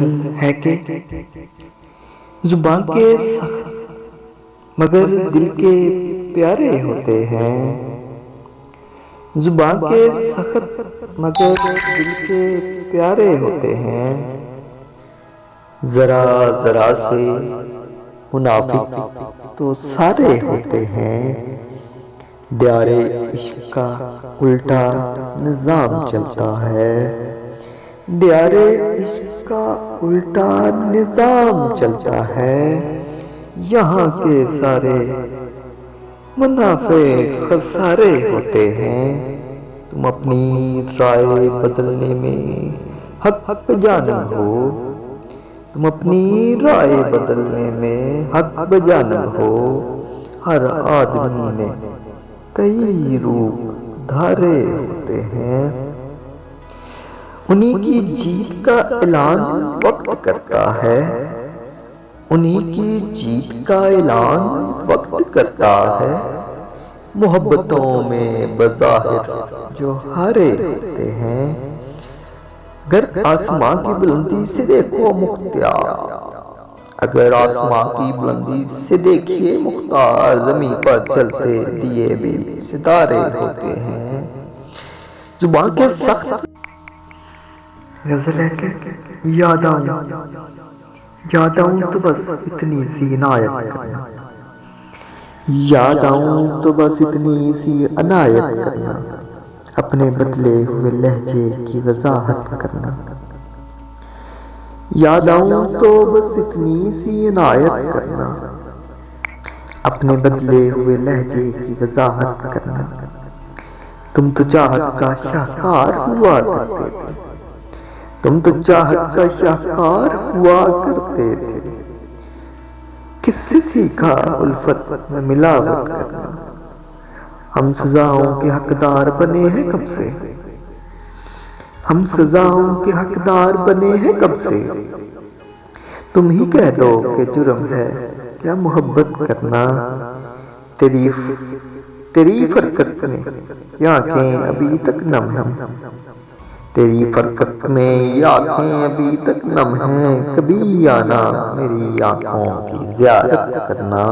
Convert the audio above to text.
غزل ہے کہ زبان کے سخت مگر دل کے پیارے ہوتے ہیں، زبان کے سخت مگر دل کے پیارے ہوتے ہیں، ذرا ذرا سے منافق تو سارے ہوتے ہیں، دیار عشق کا الٹا نظام چلتا ہے، دیار عشق کا الٹا نظام چلتا ہے، یہاں کے سارے منافع خسارے ہوتے ہیں، تم اپنی رائے بدلنے میں حق بجانب ہو، تم اپنی رائے بدلنے میں حق بجانب ہو، ہر آدمی میں کئی روپ دھارے ہوتے ہیں، انہی کی جیت کا اعلان وقت کرتا ہے، انہی کی جیت کا اعلان وقت کرتا ہے، محبتوں میں بظاہر جو ہارے ہوتے ہیں، اگر آسمان کی بلندی سے دیکھو مختار، اگر آسمان کی بلندی سے دیکھیے مختار، زمین پر چلتے دیے بھی ستارے ہوتے ہیں، زبان کے سخت غزل ہے کہ یاد آؤں تو بس اتنی سی عنایت کرنا، یاد آؤں تو بس اتنی سی عنایت کرنا، اپنے بدلے ہوئے لہجے کی وضاحت کرنا، یاد آؤں تو بس اتنی سی عنایت کرنا، اپنے بدلے ہوئے لہجے کی وضاحت کرنا، تم تو چاہت کا شاہکار ہوا کرتے تھے، تم تو چاہت کا شاہکار ہوا کرتے تھے، کس سے سیکھا الفت میں ملاوٹ کرنا، ہم سزاؤں کے حقدار بنے ہیں کب سے، ہم سزاؤں کے حقدار بنے ہیں کب سے، تم ہی کہہ دو کہ جرم ہے کیا محبت کرنا، تیری فرقت میں یہ آنکھیں ابھی تک نم ہیں، تیری فرقت میں یہ آنکھیں ابھی تک نم ہیں، کبھی آنا میری آنکھوں کی زیارت کرنا۔